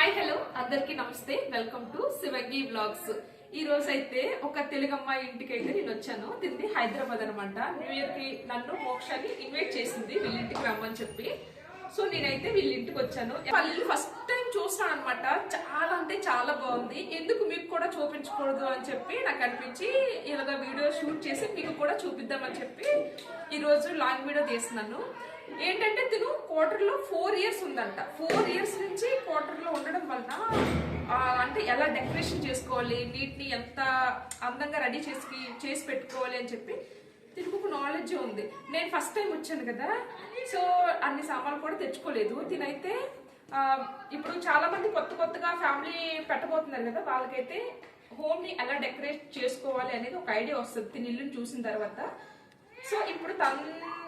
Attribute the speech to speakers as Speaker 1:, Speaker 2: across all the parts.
Speaker 1: Hi hello అందరికి నమస్తే welcome to శివగి vlogs. ఈ రోజు అయితే ఒక తెలుగు అమ్మాయి ఇంటికి అయితే నేను వచ్చాను. తింది హైదరాబాద్ అనమాట. న్యూ ఇయర్ కి నన్ను మోక్షాన్ని ఇన్వైట్ చేసింది వీళ్ళ ఇంటికి రమ్మని చెప్పి. సో నేనైతే వీళ్ళ ఇంటికి వచ్చాను. వాళ్ళు ఫస్ట్ టైం చూస్తాను అనమాట. చాలా అంటే చాలా బాగుంది. ఎందుకు మీకు కూడా చూపించకూడదు అని చెప్పి నాకు అనిపించి ఇలాగ వీడియో షూట్ చేసి మీకు కూడా చూపిద్దామని చెప్పి ఈ రోజు లాంగ్ వీడియో తీస్తున్నాను. ఏంటంటే తిను క్వార్టర్లో 4 years ఉందంట. 4 years నుంచి క్వార్టర్లో ఉండడం వలన అంటే ఎలా డెకరేషన్ చేసుకోవాలి, నీట్ని ఎంత అందంగా రెడీ చేసి పెట్టుకోవాలి అని చెప్పి తినుకు ఒక నాలెడ్జ్ ఉంది. నేను ఫస్ట్ టైం వచ్చాను కదా, సో అన్ని సామాన్లు కూడా తెచ్చుకోలేదు. తినైతే ఇప్పుడు చాలా మంది కొత్తగా ఫ్యామిలీ పెట్టబోతున్నారు కదా, వాళ్ళకైతే హోమ్ని ఎలా డెకరేట్ చేసుకోవాలి అనేది ఒక ఐడియా వస్తుంది తిని ఇల్లుని చూసిన తర్వాత. సో ఇప్పుడు తన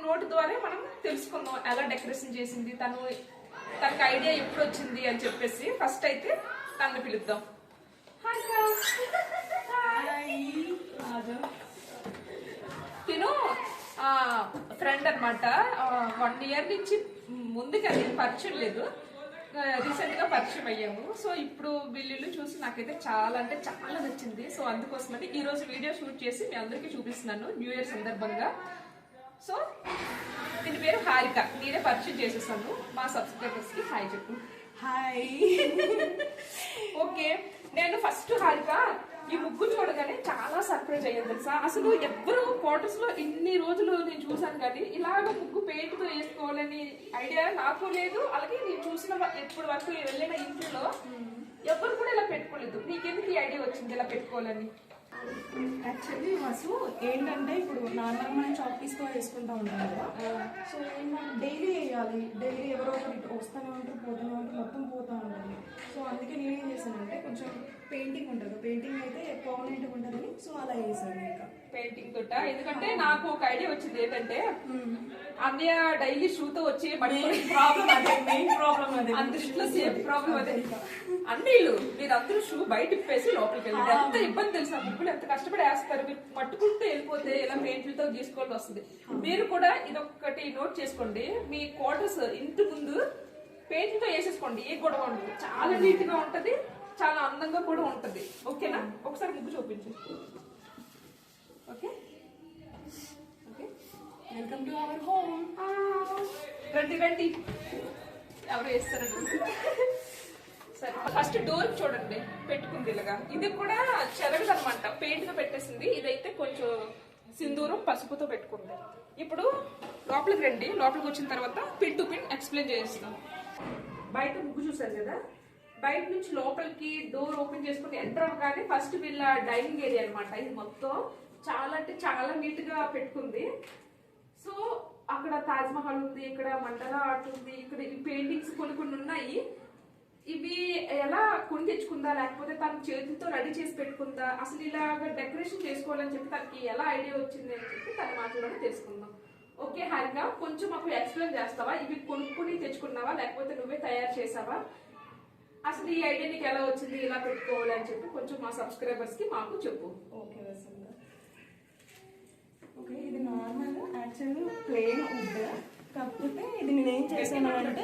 Speaker 1: నోటి ద్వారా మనం తెలుసుకుందాం ఎలా డెకరేషన్ చేసింది, తనకు ఐడియా ఎప్పుడు వచ్చింది అని చెప్పేసి. ఫస్ట్ అయితే తనని పిలుద్దాం. తిను ఫ్రెండ్ అనమాట. 1 year నుంచి ముందుగా పరిచయం లేదు, రీసెంట్ గా పరిచయం అయ్యాము. సో ఇప్పుడు వీళ్ళు చూసి నాకైతే చాలా అంటే చాలా నచ్చింది. సో అందుకోసమని ఈ రోజు వీడియో షూట్ చేసి మీ అందరికీ చూపిస్తున్నాను న్యూ ఇయర్ సందర్భంగా. సో దీని పేరు హారిక. నేనే పరిచయం చేసేసాను. మా సబ్స్క్రైబర్స్ కి హాయ్ చెప్పు.
Speaker 2: హాయ్.
Speaker 1: ఓకే, నేను ఫస్ట్ హారిక ఈ ముగ్గు చూడగానే చాలా సర్ప్రైజ్ అయ్యాను తెలుసా. అసలు ఎవ్వరు క్వార్టర్స్ లో ఇన్ని రోజులు నేను చూసాను కానీ ఇలాగ ముగ్గు పెయింట్ తో వేసుకోవాలని ఐడియా నాకు లేదు. అలాగే నేను చూసిన ఎప్పుడు వరకు వెళ్ళిన ఇంట్లో ఎవ్వరు కూడా ఇలా పెట్టుకోలేదు. నీకెందుకు ఈ ఐడియా వచ్చింది ఇలా పెట్టుకోవాలని?
Speaker 2: యాక్చువల్లీ వసు ఏంటంటే ఇప్పుడు నార్మల్ మనం చాక్పీస్తో వేసుకుంటూ ఉంటాం కదా. సో ఏంటంటే డైలీ వేయాలి, డైలీ ఎవరో ఒకరు వస్తూనే ఉంటారు, పోతూనే ఉంటారు, మొత్తం పోతూ ఉంటుంది. సో అందుకే నేనేం చేశానంటే కొంచెం పెయింటింగ్ ఉంటుంది, పెయింటింగ్ అయితే పర్మనెంట్గా ఉంటుందని సో అలా వేసాను. ఇంకా
Speaker 1: పెయింటింగ్ తోట. ఎందుకంటే నాకు ఒక ఐడియా వచ్చింది ఏంటంటే అన్నయ్య డైలీ షూతో వచ్చి
Speaker 2: ప్రాబ్లం అదే, మెయిన్ ప్రాబ్లం అదే,
Speaker 1: అందరిలో సేమ్ ప్రాబ్లం అదే. అన్నీళ్ళు మీరు అందరూ షూ బయట ఇప్పేసి లోపలికి వెళ్ళి ఎంత ఇబ్బంది తెలుసా. ముగ్గులు ఎంత కష్టపడి వేస్తారు, మీరు పట్టుకుంటూ వెళ్ళిపోతే ఇలా పెయింట్లతో తీసుకోవాల్సి వస్తుంది. మీరు కూడా ఇదొక్కటి నోట్ చేసుకోండి. మీ క్వార్టర్స్ ఇంటి ముందు పెయింట్లతో వేసేసుకోండి, ఏ గొడవ ఉండదు. చాలా నీట్ గా ఉంటది, చాలా అందంగా కూడా ఉంటది. ఓకేనా? ఒకసారి ముగ్గు చూపించు. Okay okay,
Speaker 2: welcome to our home.
Speaker 1: రండి ఎవరు వేస్తారండి. సరే, ఫస్ట్ డోర్ చూడండి పెట్టుకుంది ఇలాగా. ఇది కూడా చెరగదు అనమాట, పెయింట్ గా పెట్టేసింది. ఇదైతే కొంచెం సింధూరం పసుపుతో పెట్టుకుంది. ఇప్పుడు లోపలికి రండి. లోపలికి వచ్చిన తర్వాత పిన్ టు పిన్ ఎక్స్ప్లెయిన్ చేస్తాం. బయట ముగ్గు చూసారు కదా, బయట నుంచి లోపలికి డోర్ ఓపెన్ చేసుకుని ఎంటర్ అవ్వగానే ఫస్ట్ వీళ్ళ డైనింగ్ ఏరియా అనమాట. ఇది మొత్తం చాలా అంటే చాలా నీట్ గా పెట్టుకుంది. సో అక్కడ తాజ్ మహల్ ఉంది, ఇక్కడ మండలా ఆర్ట్ ఉంది, ఇక్కడ ఈ పెయింటింగ్స్ కొన్ని ఉన్నాయి. ఇవి ఎలా కొని తెచ్చుకుందా, లేకపోతే తన చేతులతో రెడీ చేసి పెట్టుకుందా, అసలు ఇలాగ డెకరేషన్ చేసుకోవాలని చెప్పి తనకి ఎలా ఐడియా వచ్చింది అని చెప్పి తన మాటలోనే తెలుసుకుందాం. ఓకే హారిక, కొంచెం మాకు ఎక్స్ప్లెయిన్ చేస్తావా? ఇవి కొనుక్కుని తెచ్చుకున్నావా లేకపోతే నువ్వే తయారు చేసావా? అసలు ఈ ఐడియా నీకు ఎలా వచ్చింది ఇలా పెట్టుకోవాలి అని చెప్పి కొంచెం మా సబ్స్క్రైబర్స్ కి మాకు చెప్పు.
Speaker 2: ఓకే వసంత. ఓకే, ఇది నార్మల్ యాక్చువల్ ప్లెయిన్ వుడ్. కాకపోతే ఇది నేను ఏం చేశాను అంటే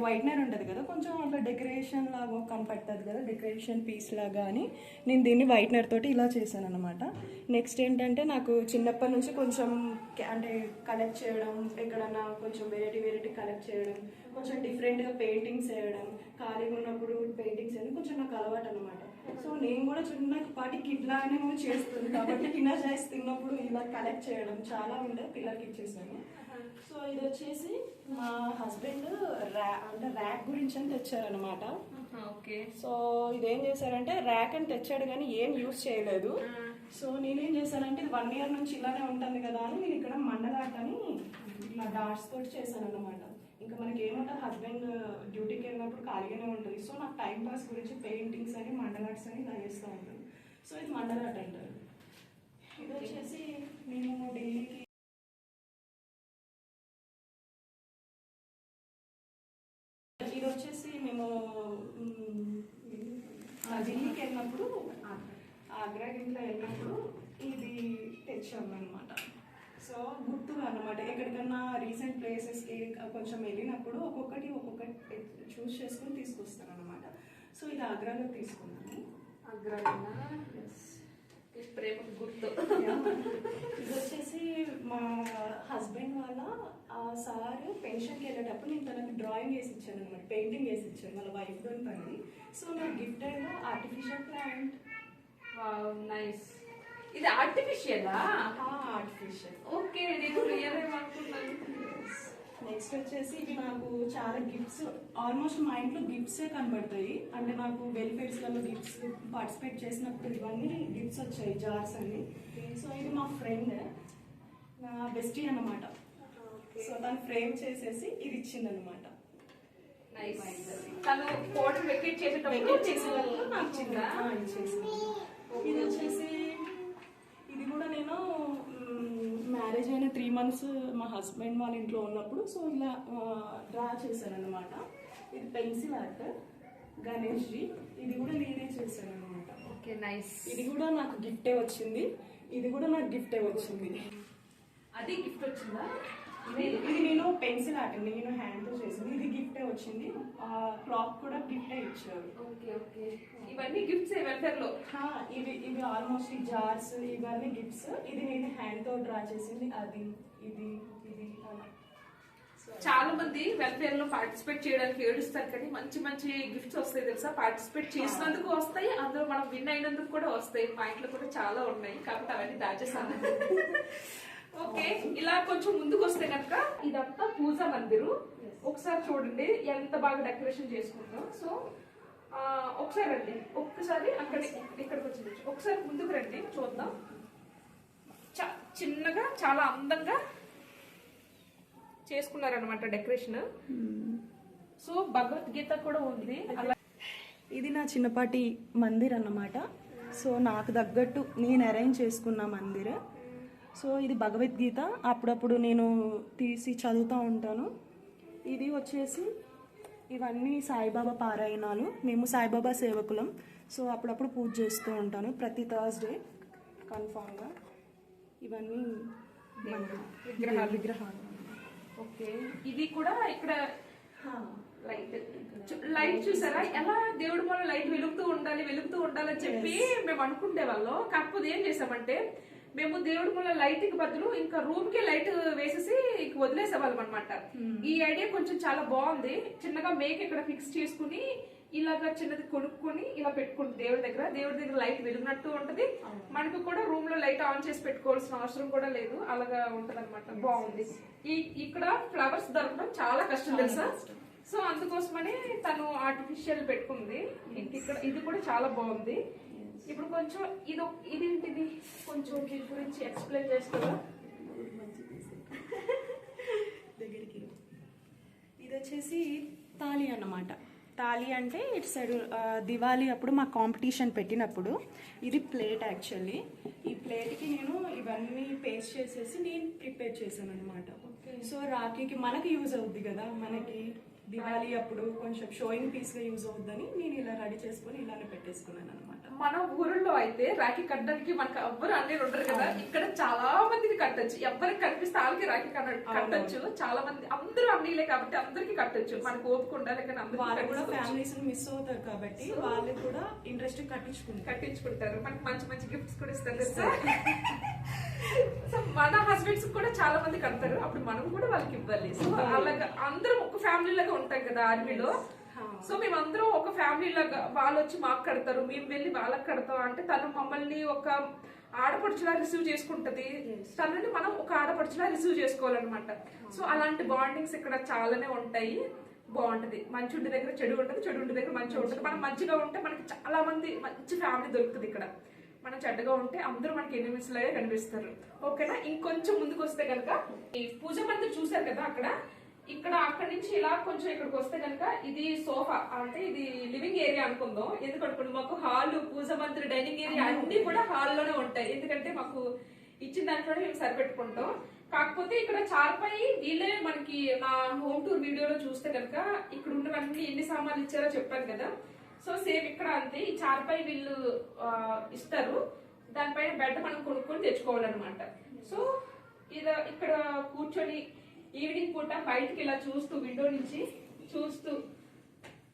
Speaker 2: వైట్నర్ ఉంటుంది కదా, కొంచెం అట్లా డెకరేషన్ లాగా కనపడుతుంది కదా, డెకరేషన్ పీస్ లాగా అని నేను దీన్ని వైట్నర్ తోటి ఇలా చేశాను అనమాట. నెక్స్ట్ ఏంటంటే నాకు చిన్నప్పటి నుంచి కొంచెం అంటే కలెక్ట్ చేయడం, ఎక్కడన్నా కొంచెం వెరైటీ కలెక్ట్ చేయడం, కొంచెం డిఫరెంట్గా పెయింటింగ్స్ వేయడం, ఖాళీగా ఉన్నప్పుడు పెయింటింగ్స్ వేయడం కొంచెం నాకు అలవాటు అనమాట. సో నేను కూడా చిన్నపాటి కిడ్లానే చేస్తుంది కాబట్టి కింద చేస్తున్నప్పుడు ఇలా కలెక్ట్ చేయడం చాలా ఉండే పిల్లలకి ఇచ్చేసాను. సో ఇది వచ్చేసి మా హస్బెండ్ అంటే ర్యాక్ గురించి అని తెచ్చారనమాట.
Speaker 1: ఓకే,
Speaker 2: సో ఇదేం చేశారంటే ర్యాక్ అని తెచ్చాడు కానీ ఏం యూజ్ చేయలేదు. సో నేనేం చేశానంటే ఇది 1 year నుంచి ఇలానే ఉంటుంది కదా అని నేను ఇక్కడ మండలాటని ఇలా డాట్స్ తోటి చేశాను అనమాట. ఇంకా మనకి ఏమంటారు, హస్బెండ్ డ్యూటీకి వెళ్ళినప్పుడు ఖాళీగానే ఉంటుంది. సో నాకు టైం పాస్ గురించి పెయింటింగ్స్ అని మండలాట్స్ అని ఇలా చేస్తూ ఉంటాను. సో ఇది మండలాట్ అంటారు. ఇది వచ్చేసి నేను డైలీకి ఇది వచ్చేసి మేము ఢిల్లీకి వెళ్ళినప్పుడు ఆగ్రా ఇంట్లో వెళ్ళినప్పుడు ఇది తెచ్చాము అనమాట. సో గుర్తుగా అనమాట ఎక్కడికన్నా రీసెంట్ ప్లేసెస్కి కొంచెం వెళ్ళినప్పుడు ఒక్కొక్కటి చూస్ చేసుకొని తీసుకొస్తాను అనమాట. ఇది ఆగ్రాలో తీసుకున్నాను.
Speaker 1: అగ్రహణ ప్రేమ గుర్తు.
Speaker 2: ఇది వచ్చేసి మా హస్బెండ్ వాళ్ళ సార్ పెన్షన్కి వెళ్ళేటప్పుడు నేను తనకి డ్రాయింగ్ వేసి ఇచ్చాను అనమాట, పెయింటింగ్ వేసి ఇచ్చాను వాళ్ళ వైఫ్ తనని. సో నాకు గిఫ్టెడ్ ఆర్టిఫిషియల్ ప్లాంట్.
Speaker 1: నైస్. ఇది ఆర్టిఫిషియలా?
Speaker 2: ఆర్టిఫిషియల్.
Speaker 1: ఓకే, నేను రియల్ అనుకున్నాను.
Speaker 2: నెక్స్ట్ వచ్చేసి ఇవి నాకు చాలా గిఫ్ట్స్, ఆల్మోస్ట్ మా ఇంట్లో గిఫ్ట్సే కనబడతాయి. అంటే నాకు వెల్ఫేర్స్లలో గిఫ్ట్స్ పార్టిసిపేట్ చేసినప్పుడు ఇవన్నీ గిఫ్ట్స్ వచ్చాయి, జార్స్ అన్ని. సో ఇది మా ఫ్రెండ్, నా బెస్టీ అన్నమాట. సో తను ఫ్రేమ్ చేసేసి ఇది ఇచ్చింది అనమాట.
Speaker 1: తను ఫోటో వెకేట్ చేసేటప్పుడు
Speaker 2: నాకు ఇచ్చేసింది. ఇది వచ్చేసి ఇది కూడా నేను మ్యారేజ్ అయిన 3 months మా హస్బెండ్ వాళ్ళ ఇంట్లో ఉన్నప్పుడు సో ఇలా డ్రా చేశాను అనమాట. ఇది పెన్సిల్ ఆర్ట్ గణేష్జీ, ఇది కూడా నేనే చేశాను అనమాట.
Speaker 1: Okay, nice.
Speaker 2: ఇది కూడా నాకు గిఫ్టే వచ్చింది, ఇది కూడా నాకు గిఫ్టే వచ్చింది.
Speaker 1: అది గిఫ్ట్ వచ్చిందా?
Speaker 2: ఇది నేను పెన్సిల్ ఆర్ట్ నేను హ్యాండ్తో చేసింది, ఇది గిఫ్టే వచ్చింది. క్లాక్ కూడా గిఫ్టే ఇచ్చారు.
Speaker 1: ఓకే ఓకే, ఇవన్నీ గిఫ్ట్స్ వెల్ఫేర్ లో.
Speaker 2: ఇవి ఆల్మోస్ట్ ఈ జార్స్ ఇవన్నీ గిఫ్ట్స్. ఇది నేను హ్యాండ్తో డ్రా చేసింది, అది ఇది ఇది అలా.
Speaker 1: చాలా మంది వెల్ఫేర్ లో పార్టిసిపేట్ చేయడానికి ఏడుస్తారు, కానీ మంచి మంచి గిఫ్ట్స్ వస్తాయి తెలుసా. పార్టిసిపేట్ చేసినందుకు వస్తాయి, అందులో మనం విన్ అయినందుకు కూడా వస్తాయి. మా ఇంట్లో కూడా చాలా ఉన్నాయి కాబట్టి అవన్నీ దాచేస్తాను. ఓకే, ఇలా కొంచెం ముందుకు వస్తే కనుక ఇదంతా పూజా మందిరు. ఒకసారి చూడండి ఎంత బాగా డెకరేషన్ చేసుకుంటాం. సో ఒకసారి రండి, ఒక్కసారి ఇక్కడికి వచ్చింది, ఒకసారి ముందుకు రండి చూద్దాం. చిన్నగా చాలా అందంగా చేసుకున్నారనమాట డెకరేషన్. సో భగవద్గీత కూడా ఉంది.
Speaker 2: ఇది నా చిన్నపాటి మందిర్ అన్నమాట. సో నాకు తగ్గట్టు నేను అరేంజ్ చేసుకున్న మందిర్. సో ఇది భగవద్గీత అప్పుడప్పుడు నేను తీసి చదువుతూ ఉంటాను. ఇది వచ్చేసి ఇవన్నీ సాయిబాబా పారాయణాలు. మేము సాయిబాబా సేవకులం. సో అప్పుడప్పుడు పూజ చేస్తూ ఉంటాను ప్రతి థర్స్డే కన్ఫామ్గా. ఇవన్నీ విగ్రహాలు.
Speaker 1: ఓకే, ఇది కూడా ఇక్కడ లైట్ చూసారా ఎలా దేవుడి వల్ల లైట్ వెలుగుతూ ఉండాలని చెప్పి మేము అనుకుంటే వాళ్ళం. కాకపోతే ఏం చేసామంటే మేము దేవుడి వల్ల లైట్ కి బదులు ఇంకా రూమ్ కి లైట్ వేసేసి వదిలేసేవాళ్ళం అనమాట. ఈ ఐడియా కొంచెం చాలా బాగుంది. చిన్నగా మేక్ ఇక్కడ ఫిక్స్ చేసుకుని ఇలాగా చిన్నది కొనుక్కొని ఇలా పెట్టుకుంది దేవుడి దగ్గర లైట్ వెలుగునట్టు ఉంటది. మనకు కూడా రూమ్ లో లైట్ ఆన్ చేసి పెట్టుకోవాల్సిన అవసరం కూడా లేదు, అలాగా ఉంటది అనమాట. బాగుంది. ఇక్కడ ఫ్లవర్స్ దొరకడం చాలా కష్టం తెలుసా. సో అందుకోసమని తను ఆర్టిఫిషియల్ పెట్టుకుంది. ఇక్కడ ఇది కూడా చాలా బాగుంది. ఇప్పుడు కొంచెం ఇదేంటిది కొంచెం దీని గురించి ఎక్స్ప్లెయిన్ చేస్తావా?
Speaker 2: దగ్గరికి ఇది వచ్చేసి తాళి అన్నమాట. తాళి అంటే ఇటు సైడ్ దివాళీ అప్పుడు మా కాంపిటీషన్ పెట్టినప్పుడు ఇది ప్లేట్. యాక్చువల్లీ ఈ ప్లేట్కి నేను ఇవన్నీ పేస్ట్ చేసేసి నేను ప్రిపేర్ చేశాను అనమాట. సో రాఖీకి మనకి యూజ్ అవుద్ది కదా, మనకి దివాళీ అప్పుడు కొంచెం షోయింగ్ పీస్గా యూజ్ అవుద్దని నేను ఇలా రెడీ చేసుకుని ఇలానే పెట్టేసుకున్నాను అనమాట.
Speaker 1: మన ఊరిలో అయితే రాఖీ కట్టడానికి మనకు ఎవ్వరు అన్నీ ఉండరు కదా. ఇక్కడ చాలా మందికి కట్టచ్చు, ఎవరికి కనిపిస్తే వాళ్ళకి రాఖీ కట్టచ్చు. చాలా మంది అందరూ అన్నీలే కాబట్టి అందరికి కట్టచ్చు. మనకు ఓపిక ఉండాలి, కానీ
Speaker 2: వాళ్ళు కూడా ఫ్యామిలీస్ మిస్ అవుతారు కాబట్టి వాళ్ళు కూడా ఇంట్రెస్ట్
Speaker 1: కట్టించుకుంటారు. మనకి మంచి మంచి గిఫ్ట్స్ కూడా ఇస్తారు కదా. సో మన హస్బెండ్స్ కూడా చాలా మంది కడతారు, అప్పుడు మనం కూడా వాళ్ళకి ఇవ్వాలి. సో అలాగా అందరం ఒక ఫ్యామిలీ లాగా ఉంటాం కదా ఆర్మీలో. సో మేమందరం ఒక ఫ్యామిలీ లాగా, వాళ్ళు వచ్చి మాకు కడతారు, మేము వెళ్ళి వాళ్ళకి కడతాం. అంటే తను మమ్మల్ని ఒక ఆడపడుచులా రిసీవ్ చేసుకుంటది, తనని మనం ఒక ఆడపడుచులా రిసీవ్ చేసుకోవాలన్నమాట. సో అలాంటి బాండింగ్స్ ఇక్కడ చాలానే ఉంటాయి. బాగుంటది. మంచి ఉండే దగ్గర చెడు ఉంటుంది, చెడు ఉండే దగ్గర మంచిగా ఉంటుంది. మనం మంచిగా ఉంటే మనకి చాలా మంది మంచి ఫ్యామిలీ దొరుకుతుంది ఇక్కడ. మనం చెడ్డగా ఉంటే అందరూ మనకి ఎనిమిస్ లాగే కనిపిస్తారు. ఓకేనా? ఇంకొంచెం ముందుకు వస్తే కనుక ఈ పూజ మందిర్ చూసారు కదా, అక్కడి నుంచి ఇలా కొంచెం ఇక్కడికి వస్తే కనుక ఇది సోఫా, అంటే ఇది లివింగ్ ఏరియా అనుకుందాం. ఎందుకంటే మాకు హాల్, పూజ మందిర్, డైనింగ్ ఏరియా అన్ని కూడా హాల్లోనే ఉంటాయి. ఎందుకంటే మాకు ఇచ్చిన దాంట్లోనే మేము సరిపెట్టుకుంటాం. కాకపోతే ఇక్కడ చార్పాయి వీళ్ళే మనకి నా హోమ్ టూర్ వీడియోలో చూస్తే కనుక ఇక్కడ ఉన్నవన్నీ ఎన్ని సామాన్లు ఇచ్చారో చెప్పాను కదా. సో సేమ్ ఇక్కడ అంతే, ఈ చార్పాయి వీళ్ళు ఇస్తారు, దానిపైన బెడ్ మనం కొనుక్కొని తెచ్చుకోవాలన్నమాట. సో ఇక్కడ కూర్చొని ఈవినింగ్ పూట బయటకి ఇలా చూస్తూ, విండో నుంచి చూస్తూ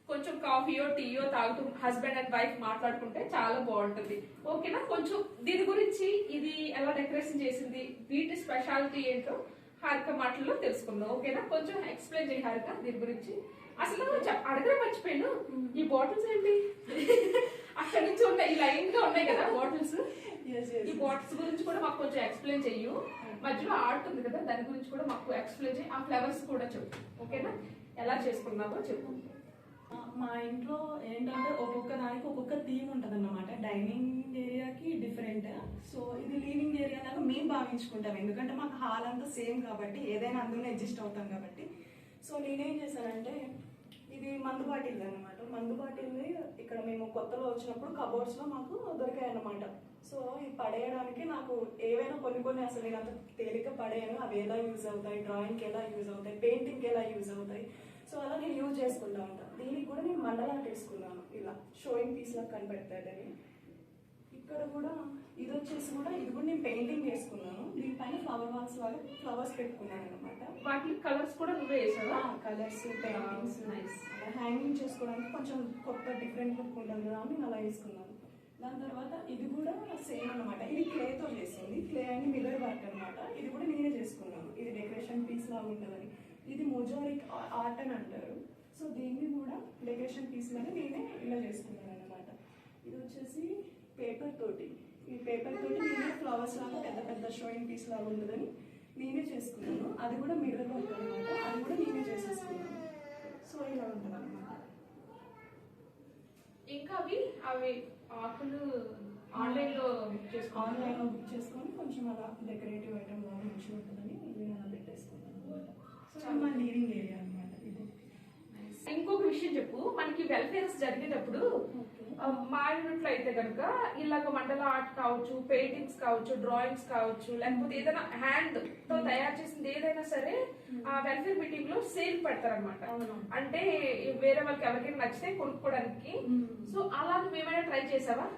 Speaker 1: కొంచెం కాఫీయో టీయో తాగుతూ హస్బెండ్ అండ్ వైఫ్ మాట్లాడుకుంటే చాలా బాగుంటుంది. ఓకేనా? కొంచెం దీని గురించి ఇది ఎలా డెకరేషన్ చేసింది, వీటి స్పెషాలిటీ ఏంటో హారిక మాటల్లో తెలుసుకుందాం. ఓకేనా? కొంచెం ఎక్స్ప్లెయిన్ చేయి హారిక దీని గురించి. అసలు అడగడం మర్చిపోయాను, ఈ బాటిల్స్ ఏంటి అక్కడి నుంచి ఉన్నాయి, ఈ లైన్ గా ఉన్నాయి కదా బాటిల్స్. ఈ బాటిల్స్ గురించి కూడా మాకు కొంచెం ఎక్స్ప్లెయిన్ చెయ్యు. మధ్యలో ఆర్ట్ ఉంది కదా, దాని గురించి కూడా మాకు ఎక్స్ప్లెయిన్ చేయి. ఆ ఫ్లవర్స్ కూడా చెప్పు. ఓకేనా? ఎలా చేసుకున్నావో చెప్పు.
Speaker 2: మా ఇంట్లో ఏంటంటే ఒక్కొక్క దానికి ఒక్కొక్క థీమ్ ఉంటుంది అన్నమాట. డైనింగ్ ఏరియాకి డిఫరెంట్, సో ఇది లివింగ్ ఏరియా లాగా మేము భావించుకుంటాం. ఎందుకంటే మాకు హాల్ అంతా సేమ్ కాబట్టి ఏదైనా అందులో అడ్జస్ట్ అవుతాం కాబట్టి. సో నేనేం చేశానంటే, ఇది మందు బాటిల్ అనమాట. మందు బాటిల్ ఇక్కడ మేము కొత్తలో వచ్చినప్పుడు కబోర్డ్స్ లో మాకు దొరికాయి అన్నమాట. సో ఇది పడేయడానికి నాకు ఏవైనా కొన్ని అసలు నేను అంత తేలిక పడేయను. అవి ఎలా యూజ్ అవుతాయి, డ్రాయింగ్కి ఎలా యూజ్ అవుతాయి, పెయింటింగ్కి ఎలా యూజ్ అవుతాయి, సో అలా నేను యూజ్ చేసుకుంటా ఉంటాను. దీనికి కూడా నేను మండలాట్ వేసుకున్నాను, ఇలా షోయింగ్ పీస్ లా కనబడతాడని. ఇక్కడ కూడా ఇది వచ్చేసి కూడా ఇది కూడా నేను పెయింటింగ్ వేసుకున్నాను. దీనిపైన ఫ్లవర్ వాల్స్ లాగా ఫ్లవర్స్ పెట్టుకున్నాను అనమాట.
Speaker 1: వాటి కలర్స్ కూడా నువ్వే వేసావా?
Speaker 2: కలర్స్, పెయింటింగ్స్, హ్యాంగింగ్ చేసుకోవడానికి కొంచెం కొత్త డిఫరెంట్ లుక్ ఉంటుంది కదా అని అలా వేసుకున్నాను. దాని తర్వాత ఇది కూడా సేమ్ అనమాట. ఇది క్లేతో చేసింది, క్లే అండ్ మిర్రర్ వర్క్ అనమాట. ఇది కూడా నేనే చేసుకున్నాను. ఇది డెకరేషన్ పీస్ లాగా ఉంటుందని. ఇది మొజారిక్ ఆర్ట్ అని అంటారు. సో దీన్ని కూడా డెకరేషన్ పీస్ లాగా నేనే ఇలా చేసుకున్నాను అనమాట. ఇది వచ్చేసి పేపర్ తోటి, ఈ పేపర్ తోటి నేనే ఫ్లవర్స్ లాగా పెద్ద పెద్ద షోయింగ్ పీస్ లాగా ఉంటుందని నేనే చేసుకున్నాను. అది కూడా మిర్రర్ వర్క్ అనమాట. అది కూడా నేనే చేసేసుకున్నాను. సో ఇలా ఉంటుంది అనమాట.
Speaker 1: ఇంకా అవి ఆకులు ఆన్లైన్లో బుక్
Speaker 2: చేసుకొని కొంచెం అలా డెకరేటివ్ ఐటమ్ లాగా మంచిగా ఉంటుందని నేను అలా పెట్టేసుకున్నాను అనమాట. సో మా లివింగ్ ఏరియా అనమాట ఇది.
Speaker 1: ఇంకొక విషయం చెప్పు, మనకి వెల్ఫేర్స్ జరిగేటప్పుడు మా యూనిట్లో అయితే కనుక ఇలాగ మండల ఆర్ట్ కావచ్చు, పెయింటింగ్స్ కావచ్చు, డ్రాయింగ్స్ కావచ్చు, లేకపోతే ఏదైనా హ్యాండ్ తో తయారు చేసింది ఏదైనా సరే ఆ వెల్ఫేర్ మీటింగ్ లో సేల్ పెడతారనమాట. అంటే వేరే వాళ్ళకి ఎవరికైనా నచ్చితే కొనుక్కోవడానికి. సో అలా నువ్వు ఏమైనా ట్రై చేసావా?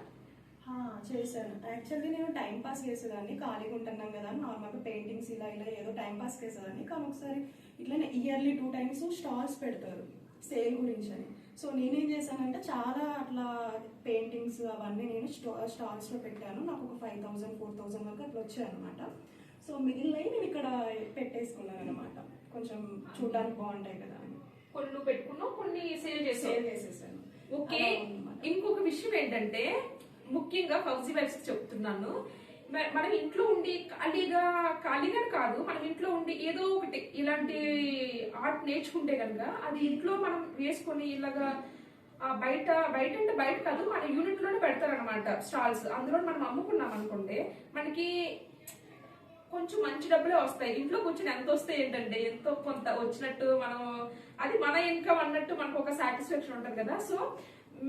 Speaker 2: చేశాను. యాక్చువల్లీ నేను టైం పాస్ చేసేదాన్ని, ఖాళీగా ఉంటున్నాం కదా అని నార్మల్గా పెయింటింగ్స్ ఇలా ఏదో టైం పాస్ చేసేదాన్ని. కానీ ఒకసారి ఇట్లనే ఇయర్లీ 2 times స్టాల్స్ పెడతారు సేల్ గురించి అని. సో నేనేం చేశానంటే చాలా అట్లా పెయింటింగ్స్ అవన్నీ నేను స్టాల్స్లో పెట్టాను. నాకు ఒక 5,000 4,000 వరకు అట్లా వచ్చాయి అనమాట. సో మిగిలినవి నేను ఇక్కడ పెట్టేసుకున్నాను అనమాట. కొంచెం చూడడానికి బాగుంటాయి కదా అని.
Speaker 1: కొన్ని నువ్వు పెట్టుకున్నావు, కొన్ని సేల్
Speaker 2: చేసేసాను.
Speaker 1: ఓకే. ఇంకొక విషయం ఏంటంటే, ముఖ్యంగా ఫౌజీ వైఫ్స్ చెప్తున్నాను, మనం ఇంట్లో ఉండి ఖాళీగా కాదు, మనం ఇంట్లో ఉండి ఏదో ఒకటి ఇలాంటి ఆర్ట్ నేర్చుకుంటే కనుక అది ఇంట్లో మనం వేసుకొని ఇలాగా బయట అంటే బయట కాదు, మన యూనిట్ లోనే పెడతారనమాట స్టాల్స్. అందులో మనం అమ్ముకున్నాం అనుకుంటే మనకి కొంచెం మంచి డబ్బులే వస్తాయి. ఇంట్లో కూర్చొని ఎంత వస్తాయి ఏంటంటే ఎంతో కొంత వచ్చినట్టు, మనం అది మన ఇన్కమ్ అన్నట్టు మనకు ఒక సాటిస్ఫాక్షన్ ఉంటుంది కదా. సో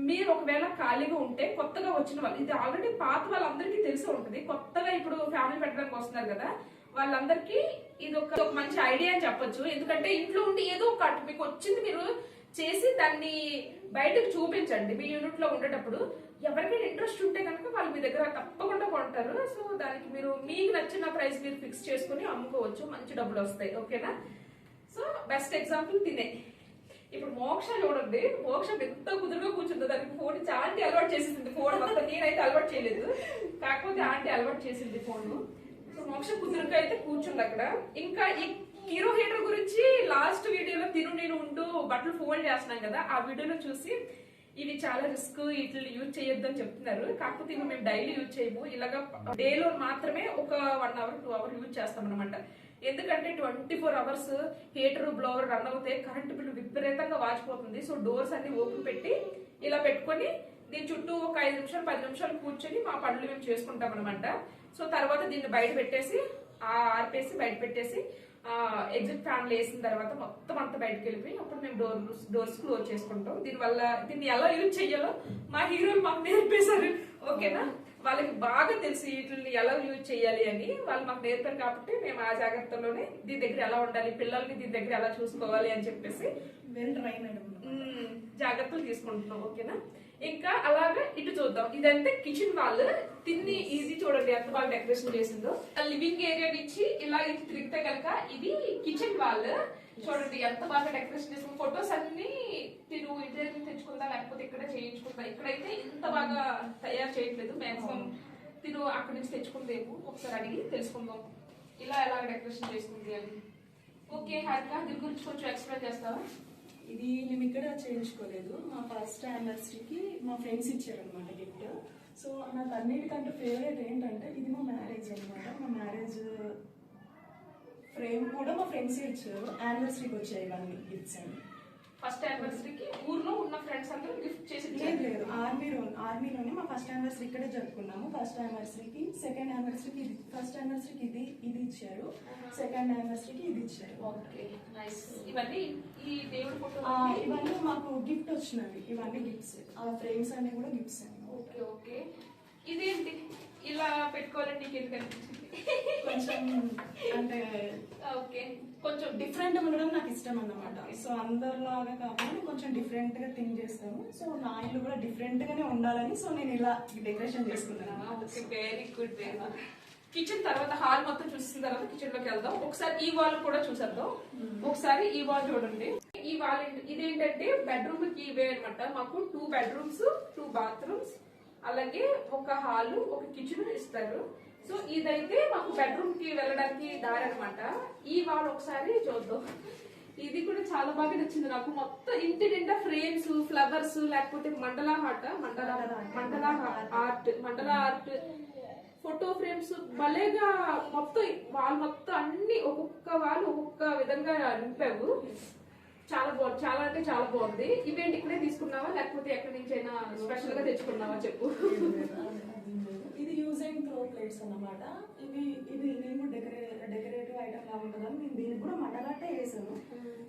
Speaker 1: మీరు ఒకవేళ ఖాళీగా ఉంటే కొత్తగా వచ్చిన వాళ్ళు, ఇది ఆల్రెడీ పాత వాళ్ళందరికీ తెలిసి ఉంటుంది, కొత్తగా ఇప్పుడు ఫ్యామిలీ పెట్టడానికి వస్తున్నారు కదా వాళ్ళందరికీ ఇది ఒక మంచి ఐడియా అని చెప్పొచ్చు. ఎందుకంటే ఇంట్లో ఉండి ఏదో ఒకటి మీకు వచ్చింది మీరు చేసి దాన్ని బయటకు చూపించండి. మీ యూనిట్ లో ఉండేటప్పుడు ఎవరికైనా ఇంట్రెస్ట్ ఉంటే కనుక వాళ్ళు మీ దగ్గర తప్పకుండా కొంటారు. సో దానికి మీరు మీకు నచ్చిన ప్రైస్ మీరు ఫిక్స్ చేసుకుని అమ్ముకోవచ్చు, మంచి డబ్బులు వస్తాయి. ఓకేనా? సో బెస్ట్ ఎగ్జాంపుల్ తినే. ఇప్పుడు మోక్ష చూడండి, మోక్ష ఎంత కుదురుగా కూర్చుందో, దానికి ఫోన్ ఇచ్చి ఆంటీ అలవాటు చేసింది. ఫోన్ మొత్తం నేనైతే అలవాటు చేయలేదు, కాకపోతే ఆంటీ అలవాటు చేసింది ఫోన్. సో మోక్ష కుదురుగా అయితే కూర్చుంది అక్కడ. ఇంకా ఈ హీరో హీటర్ గురించి లాస్ట్ వీడియోలో నేను ఉంటూ బట్టలు ఫోల్డ్ చేస్తున్నాం కదా, ఆ వీడియోలో చూసి ఇవి చాలా రిస్క్, ఇట్లా యూజ్ చేయొద్దు అని చెప్తున్నారు. కాకపోతే ఇవి మేము డైలీ యూజ్ చేయము, ఇలాగా డేలో మాత్రమే ఒక 1 hour 2 hour యూజ్ చేస్తాం అనమాట. ఎందుకంటే 24 hours హీటర్ బ్లోవర్ రన్ అవుతే కరెంట్ బిల్లు విపరీతంగా వాచిపోతుంది. సో డోర్స్ అన్ని ఓపెన్ పెట్టి ఇలా పెట్టుకొని దీని చుట్టూ ఒక 5 నిమిషాలు 10 నిమిషాలు కూర్చొని మా పనులు మేము చేసుకుంటాం అనమాట. సో తర్వాత దీన్ని బయట పెట్టేసి ఆర్పేసి బయట పెట్టేసి ఎగ్జిట్ ఫ్యాన్లు వేసిన తర్వాత మొత్తం అంతా బయటకు వెళ్ళిపోయి అప్పుడు మేము డోర్స్ క్లోజ్ చేసుకుంటాం. దీన్ని ఎలా యూజ్ చెయ్యాలో మా హీరోలు మాకు నేర్పేశారు. ఓకేనా? వాళ్ళకి బాగా తెలుసు వీటిని ఎలా యూజ్ చేయాలి అని, వాళ్ళు మాకు నేర్పారు కాబట్టి మేము ఆ జాగ్రత్తలోనే దీని దగ్గర ఎలా ఉండాలి, పిల్లల్ని దీని దగ్గర ఎలా చూసుకోవాలి అని చెప్పేసి జాగ్రత్తలు తీసుకుంటున్నాం. ఓకేనా? ఇంకా అలాగా ఇటు చూద్దాం. ఇదంటే కిచెన్ వాల్. దీన్ని ఇది చూడండి ఎంత బాగా డెకరేషన్ చేసిందో. లివింగ్ ఏరియా నుంచి ఇలా ఇటు తిరిగితే కనుక ఇది కిచెన్ వాల్. చూడండి ఎంత బాగా డెకరేషన్ చేసుకుని ఫొటోస్ అన్ని తిను ఇంటి దగ్గర తెచ్చుకుందా లేకపోతే ఇక్కడ చేయించుకుందా. ఇక్కడైతే ఇంత బాగా తయారు చేయట్లేదు, మాక్సిమం తిను అక్కడి నుంచి తెచ్చుకుందేమో. ఒకసారి అడిగి తెలుసుకుందాం ఇలా ఎలా డెకరేషన్ చేసుకుంది అని. ఓకే హారిక, దీని గురించి కొంచెం ఎక్స్ప్లెయిన్ చేస్తావా?
Speaker 2: ఇది మేము ఇక్కడ చేయించుకోలేదు, మా ఫస్ట్ యానివర్సరీకి మా ఫ్రెండ్స్ ఇచ్చారనమాట గిఫ్ట్. సో నాకు అన్నిటికంటే ఫేవరెట్ ఏంటంటే ఇది మా మ్యారేజ్ అనమాట. మా మ్యారేజ్ ఫ్రేమ్ కూడా మా ఫ్రెండ్స్ ఇచ్చారు. యానివర్సరీకి వచ్చాయి ఇవన్నీ గిఫ్ట్స్ అండి.
Speaker 1: ఫస్ట్ యానివర్సరీకి ఊర్లో ఉన్న ఫ్రెండ్స్ అందరూ గిఫ్ట్ చేసి
Speaker 2: లేదు, ఆర్మీలోనే మా ఫస్ట్ యానివర్సరీ ఇక్కడే జరుపుకున్నాము. ఫస్ట్ యానివర్సరీకి, సెకండ్ యానివర్సరీకి ఇది, ఫస్ట్ యానివర్సరీకి ఇది ఇచ్చారు, సెకండ్ యానివర్సరీకి ఇది ఇచ్చారు.
Speaker 1: Okay nice. ఇవన్నీ ఈ దేవుడి ఫోటో
Speaker 2: ఇవన్నీ మాకు గిఫ్ట్ వచ్చినవి, ఇవన్నీ గిఫ్ట్స్. ఆ ఫ్రేమ్స్ అన్ని కూడా గిఫ్ట్స్ అండి.
Speaker 1: Okay okay. ఇదేంటి ఇలా పెట్టుకోవాలని నీకు ఎందుకు అనిపించింది?
Speaker 2: కొంచెం అంటే
Speaker 1: ఓకే, కొంచెం
Speaker 2: డిఫరెంట్ ఉండడం నాకు ఇష్టం అన్నమాట. సో అందరిలాగా కాకుండా కొంచెం డిఫరెంట్ గా థింక్ చేస్తాను. సో నా ఇల్లు కూడా డిఫరెంట్ గానే ఉండాలని సో నేను ఇలా డెకరేషన్ చేసుకున్నాను.
Speaker 1: Very good very good. Kitchen తర్వాత హాల్ మొత్తం చూసిన తర్వాత కిచెన్ లోకి వెళ్దాం. ఒకసారి ఈ వాల్ కూడా చూసేద్దాం. ఒకసారి ఈ వాల్ చూడండి. ఈ వాల్ ఇదేంటంటే బెడ్రూమ్ కి ఇవే అనమాట. మాకు 2 బెడ్రూమ్స్ 2 బాత్రూమ్స్ అలాగే ఒక హాల్ ఒక కిచెన్ ఇస్తారు. సో ఇదైతే మాకు బెడ్రూమ్ కి వెళ్ళడానికి దారి అనమాట. ఈ వాల్ ఒకసారి చూద్దాం. ఇది కూడా చాలా బాగా నచ్చింది నాకు. మొత్తం ఇంటి నిండా ఫ్రేమ్స్, ఫ్లవర్స్, లేకపోతే మండలా ఆర్ట్, ఫోటో ఫ్రేమ్స్ భలేగా మొత్తం వాల్ మొత్తం అన్ని ఒక్కొక్క వాల్ ఒక్కొక్క విధంగా నింపావు. చాలా బాగుంది, చాలా అంటే చాలా బాగుంది. ఇవేంటి ఇక్కడే తీసుకున్నావా లేకపోతే ఎక్కడి నుంచి అయినా స్పెషల్ గా తెచ్చుకున్నావా చెప్పు.
Speaker 2: ఇది యూజ్ అండ్ త్రో ప్లేట్స్ అన్నమాట. ఇది నేను డెకరేటివ్ ఐటమ్ లా ఉంటుందని నేను దీనికి కూడా మండలాటే వేసాను.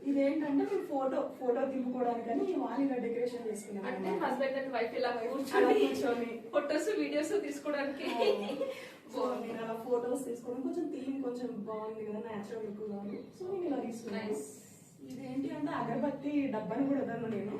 Speaker 2: ఇదేంటంటే మేము ఫోటో దింపుకోవడానికని ఈ వాల్ ఇలా డెకరేషన్ చేసుకున్నాను.
Speaker 1: అంటే హస్బెండ్ అండ్ వైఫ్ ఇలా కూర్చొని ఫొటోస్ వీడియోస్ తీసుకోవడానికి.
Speaker 2: సో నేను అలా ఫొటోస్ తీసుకోవడం కొంచెం థీమ్ కొంచెం బాగుంది కదా, న్యాచురల్ లుక్ బాగుంది. సో నేను ఇలా తీసుకున్నాను. ఇదేంటి అంటే అగరబత్తి డబ్బాని కూడా వదలను నేను.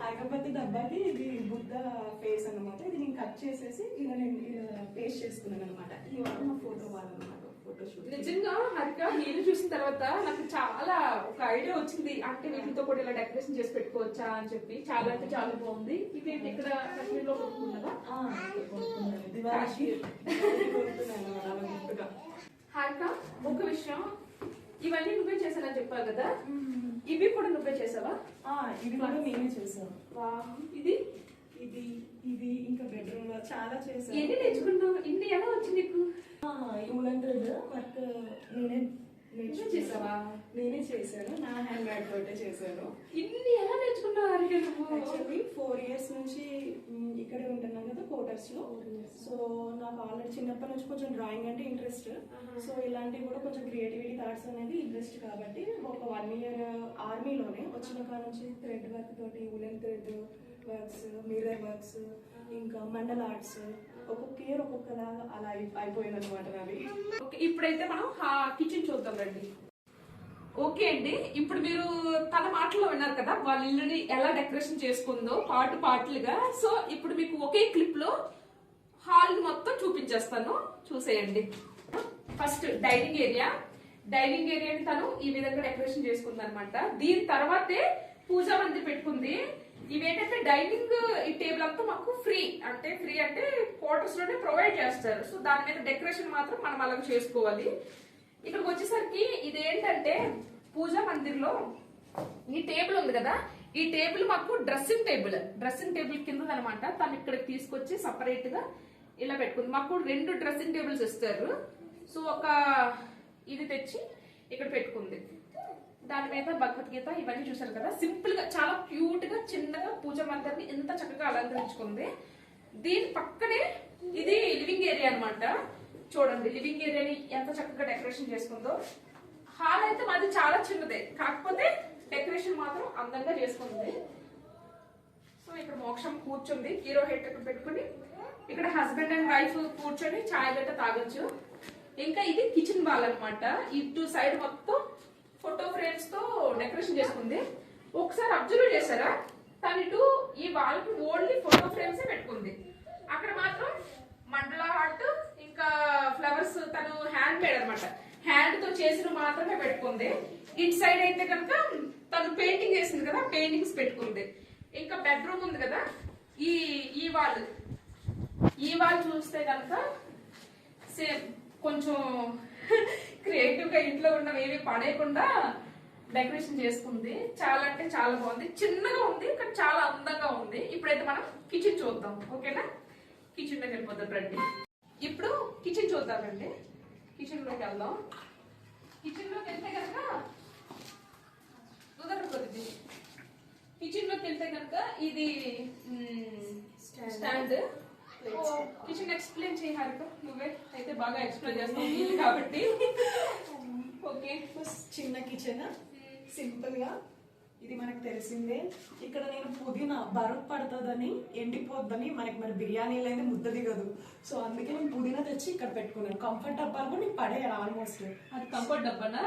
Speaker 2: అగరబత్తి డబ్బాకి ఇది బుద్ధ ఫేస్ అన్నమాట. ఇది నేను కట్ చేసేసి ఇలా నేను ఇలా పేస్ట్ చేసుకున్నాను అనమాట. ఈ వాళ్ళు నా ఫోటో వాళ్ళనమాట, ఫోటో షూట్.
Speaker 1: నిజంగా హరిక, నేను చూసిన తర్వాత నాకు చాలా ఒక ఐడియా వచ్చింది. అంటే వీటితో కూడా ఇలా డెకరేషన్ చేసి పెట్టుకోవచ్చా అని చెప్పి. చాలా అంటే చాలా బాగుంది. ఇవేంటి ఇక్కడ కాశ్మీర్ లో కొనుక్కున్నదా? హరిక, ఒక విషయం, ఇవన్నీ నువ్వే చేసానని చెప్పావు కదా, ఇవి కూడా నువ్వే చేసావా?
Speaker 2: ఇది కూడా నేనే చేశాను.
Speaker 1: ఇది
Speaker 2: ఇది ఇది ఇంకా బెడ్రూమ్ లో చాలా చేశాను.
Speaker 1: ఎన్ని నేర్చుకున్నావు? ఇన్ని ఎలా వచ్చింది నీకు?
Speaker 2: ఊలన్ థ్రెడ్ వర్క్
Speaker 1: చేసావా?
Speaker 2: నేనే చేశాను, నా హ్యాండ్ బ్యాగ్ తోటే చేశాను.
Speaker 1: ఇన్ని ఎలా నేర్చుకున్నావు?
Speaker 2: యాక్చువల్లీ 4 years నుంచి ఇక్కడే ఉంటున్నాను కదా క్వార్టర్స్ లో. సో నాకు ఆల్రెడీ చిన్నప్పటి నుంచి కొంచెం డ్రాయింగ్ అంటే ఇంట్రెస్ట్. సో ఇలాంటివి కూడా కొంచెం క్రియేటివిటీ థాట్స్ అనేది ఇంట్రెస్ట్ కాబట్టి ఒక 1 year ఆర్మీలోనే వచ్చిన కాడ నుంచి థ్రెడ్ వర్క్ తోటి woollen thread works, mirror works, ఇంకా మండల ఆర్ట్స్ ఒక్కొక్క ఇయర్ ఒక్కొక్కలాగా అలా అయిపోయింది అనమాట నాది.
Speaker 1: ఓకే, ఇప్పుడైతే మనం కిచెన్ చూద్దాం రండి. ఓకే అండి, ఇప్పుడు మీరు తన మాటల్లో విన్నారు కదా వాళ్ళ ఇల్లుని ఎలా డెకరేషన్ చేసుకుందో పార్ట్లుగా. సో ఇప్పుడు మీకు ఒకే క్లిప్ లో హాల్ మొత్తం చూపించేస్తాను, చూసేయండి. ఫస్ట్ డైనింగ్ ఏరియాని తను ఈ విధంగా డెకరేషన్ చేసుకుంది అనమాట. దీని తర్వాతే పూజా మందిర్ పెట్టుకుంది. ఇవేంటంటే డైనింగ్ ఈ టేబుల్ అంతా మాకు ఫ్రీ అంటే క్వార్టర్స్ లోనే ప్రొవైడ్ చేస్తారు. సో దాని మీద డెకరేషన్ మాత్రం మనం అలాగ చేసుకోవాలి. ఇక్కడికి వచ్చేసరికి ఇదేంటంటే పూజా మందిర్లో ఈ టేబుల్ ఉంది కదా, ఈ టేబుల్ మాకు డ్రెస్సింగ్ టేబుల్ కింద అనమాట. తను ఇక్కడికి తీసుకొచ్చి సపరేట్ గా ఇలా పెట్టుకుంది. మాకు 2 డ్రెస్సింగ్ టేబుల్స్ ఇస్తారు. సో ఒక ఇది తెచ్చి ఇక్కడ పెట్టుకుంది. దాని మీద భగవద్గీత ఇవన్నీ చూసారు కదా. సింపుల్ గా చాలా క్యూట్ గా చిన్నగా పూజ మందిర్ని ఎంత చక్కగా అలంకరించుకుంది. దీని పక్కనే ఇది లివింగ్ ఏరియా అన్నమాట. చూడండి లివింగ్ ఏరియాని ఎంత చక్కగా డెకరేషన్ చేసుకుందో. హాల్ అయితే మాది చాలా చిన్నదే, కాకపోతే డెకరేషన్ మాత్రం అందంగా చేసుకుంది. సో ఇక్కడ మోక్షం కూర్చుంది, హీరో హెడ్ ఇక్కడ పెట్టుకుని. ఇక్కడ హస్బెండ్ అండ్ వైఫ్ కూర్చొని చాయ్ గట్ట తాగొచ్చు. ఇంకా ఇది కిచెన్ వాల్ అనమాట. ఇటు సైడ్ మొత్తం ఫోటో ఫ్రేమ్స్ తో డెకరేషన్ చేసుకుంది. ఒకసారి అబ్జర్వ్ చేశారా, తను ఇటు ఈ వాల్ కి ఓన్లీ ఫోటో ఫ్రేమ్స్ పెట్టుకుంది. అక్కడ మాత్రం మండల ఆర్ట్ ఇంకా ఫ్లవర్స్ తను హ్యాండ్ మేడ్ అనమాట, హ్యాండ్ తో చేసిన మాత్రమే పెట్టుకుంది. ఇటు సైడ్ అయితే కనుక తను పెయింటింగ్ వేసింది కదా, పెయింటింగ్స్ పెట్టుకుంది. ఇంకా బెడ్రూమ్ ఉంది కదా, ఈ ఈ వాల్ చూస్తే కనుక సేమ్ కొంచెం క్రియేటివ్ గా ఇంట్లో ఉన్నవి ఏవి పడేయకుండా డెకరేషన్ చేసుకుంది. చాలా అంటే చాలా బాగుంది. చిన్నగా ఉంది కానీ చాలా అందంగా ఉంది. ఇప్పుడైతే మనం కిచెన్ చూద్దాం, ఓకేనా? కిచెన్ లోకి వెళ్ళిపోతాం రండి. ఇప్పుడు కిచెన్ చూద్దామండి. కిచెన్ లోకి వెళ్దాం. కిచెన్ లోకి వెళ్తే కనుక కుదరదు. కిచెన్ లోకి వెళ్తే కనుక ఇది స్టాండ్. కిచెన్ ఎక్స్ప్లెయిన్ చేయాలి నువ్వే, అయితే బాగా ఎక్స్ప్లెయిన్ చేస్తావు కాబట్టి. ఓకే,
Speaker 2: చిన్న కిచెన్ సింపుల్ గా. ఇది మనకు తెలిసిందే. ఇక్కడ నేను పుదీనా బరువు పడుతుందని, ఎండిపోద్దని, మనకి మరి బిర్యానీలో అయితే ముద్ద దిగదు. సో అందుకే నేను పుదీనా తెచ్చి ఇక్కడ పెట్టుకున్నాను. కంఫర్ట్ డబ్బాలు కూడా నేను పడేయాలి ఆల్మోస్ట్.
Speaker 1: అది కంఫర్ట్ డబ్బానా?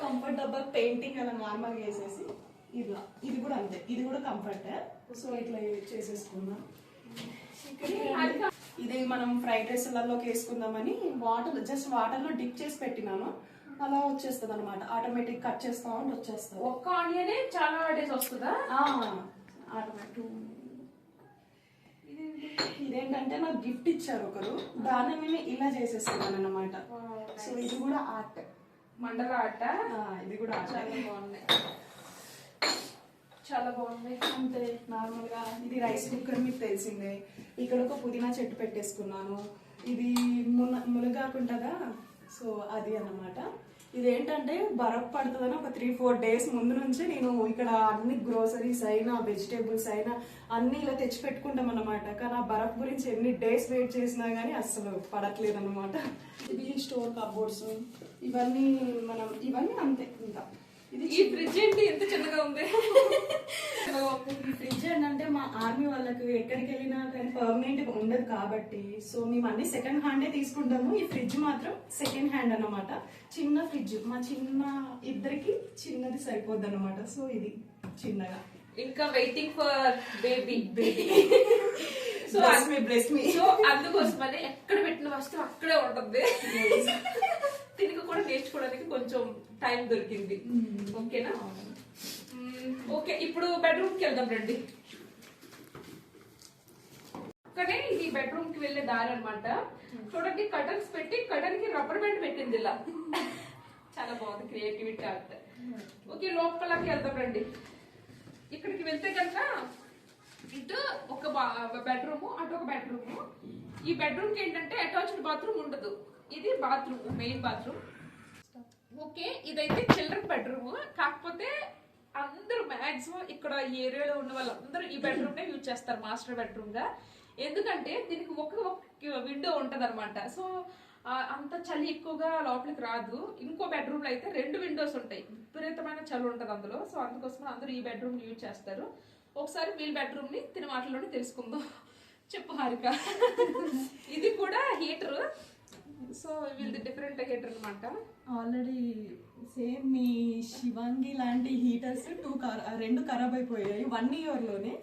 Speaker 2: కంఫర్ట్ డబ్బా పెయింటింగ్ అలా నార్మల్ గా వేసేసి ఇలా. ఇది కూడా అంతే, ఇది కూడా కంఫర్ట్. సో ఇట్లా చేసేసుకున్నా. ఇది మనం ఫ్రైడ్ రైస్లలోకి వేసుకుందామని జస్ట్ వాటర్ లో డిప్ చేసి పెట్టినాను. అలా వచ్చేస్తుంది అనమాట, ఆటోమేటిక్ కట్ చేస్తా ఉంటే వచ్చేస్తుంది.
Speaker 1: ఒక్క ఆనియనే చాలా డేస్ వస్తుందా?
Speaker 2: ఆటోమేటిక్. ఇదేంటంటే నాకు గిఫ్ట్ ఇచ్చారు ఒకరు, దాన్ని నేను ఇలా చేసేస్తున్నాను అనమాట. సో ఇది కూడా ఆర్ట్,
Speaker 1: మండల ఆర్ట్.
Speaker 2: ఇది కూడా
Speaker 1: చాలా బాగుంది, చాలా బాగుంది.
Speaker 2: అంతే నార్మల్ గా. ఇది రైస్ కుక్కర్ మీకు తెలిసిందే. ఇక్కడ ఒక పుదీనా చెట్టు పెట్టేసుకున్నాను. ఇది మునగాకుంటదా, సో అది అన్నమాట. ఇదేంటంటే బరఫ్ పడుతుందని ఒక 3-4 days ముందు నుంచి నేను ఇక్కడ అన్ని గ్రోసరీస్ అయినా వెజిటేబుల్స్ అయినా అన్ని ఇలా తెచ్చి పెట్టుకుంటాం అనమాట. కానీ ఆ బరఫ్ గురించి ఎన్ని డేస్ వెయిట్ చేసినా గానీ అస్సలు పడట్లేదు అనమాట. ఇది స్టోర్ కబోర్డ్స్, ఇవన్నీ అంతే. ఇంకా
Speaker 1: ఈ ఫ్రిడ్జ్ ఏంటి ఎంత చిన్నగా ఉంది?
Speaker 2: ఈ ఫ్రిడ్జ్ ఏంటంటే మా ఆర్మీ వాళ్ళకి ఎక్కడికి వెళ్ళినా కానీ పర్మనెంట్ ఉండదు కాబట్టి, సో మేము అన్ని సెకండ్ హ్యాండే తీసుకుంటాము. ఈ ఫ్రిడ్జ్ మాత్రం సెకండ్ హ్యాండ్ అన్నమాట. చిన్న ఫ్రిడ్జ్, మా చిన్న ఇద్దరికి చిన్నది సరిపోద్ది అనమాట. సో ఇది చిన్నగా.
Speaker 1: ఇంకా వెయిటింగ్ ఫర్ బేబీ. సో అందుకోసమని ఎక్కడ పెట్టిన వస్తువు అక్కడే ఉంటుంది. తినక కూడా నేర్చుకోవడానికి కొంచెం టైం దొరికింది. ఓకేనా? ఓకే, ఇప్పుడు బెడ్రూమ్ కి వెళ్దాం రండి. కానీ ఇది బెడ్రూమ్ కి వెళ్ళే దారి అనమాట. చూడండి, కటన్స్ పెట్టి కటన్ కి రబ్బర్ బ్యాండ్ పెట్టింది ఇలా. చాలా బాగుంది, క్రియేటివిటీ ఆర్ట్. ఓకే, లోపలకి వెళ్దాం రండి. ఇక్కడికి వెళ్తే కనుక ఇటు ఒక బెడ్రూమ్, అటు ఒక బెడ్రూమ్. ఈ బెడ్రూమ్ కి ఏంటంటే అటాచ్డ్ బాత్రూమ్ ఉండదు. ఇది బాత్రూమ్, మెయిన్ బాత్రూమ్. ఓకే, ఇదైతే చిల్డ్రన్ బెడ్రూమ్. కాకపోతే అందరూ మాక్సిమం ఇక్కడ ఈ ఏరియాలో ఉన్న వాళ్ళందరూ ఈ బెడ్రూమ్ నే యూజ్ చేస్తారు మాస్టర్ బెడ్రూమ్ గా. ఎందుకంటే దీనికి ఒక విండో ఉంటది అనమాట. సో అంత చలి ఎక్కువగా లోపలికి రాదు. ఇంకో బెడ్రూమ్ లో అయితే 2 విండోస్ ఉంటాయి, విపరీతమైన చలి ఉంటది అందులో. సో అందుకోసం అందరూ ఈ బెడ్రూమ్ యూజ్ చేస్తారు. ఒకసారి వీళ్ళ బెడ్రూమ్ ని తిన మాటల్లోనే తెలుసుకుందాం. చెప్పు హారిక. ఇది కూడా హీటర్. సో వీళ్ళది డిఫరెంట్ హీటర్ అనమాట.
Speaker 2: ఆల్రెడీ సేమ్ మీ శివాంగి లాంటి హీటర్స్ 2 ఖరాబ్ అయిపోయాయి 1 year లోనే.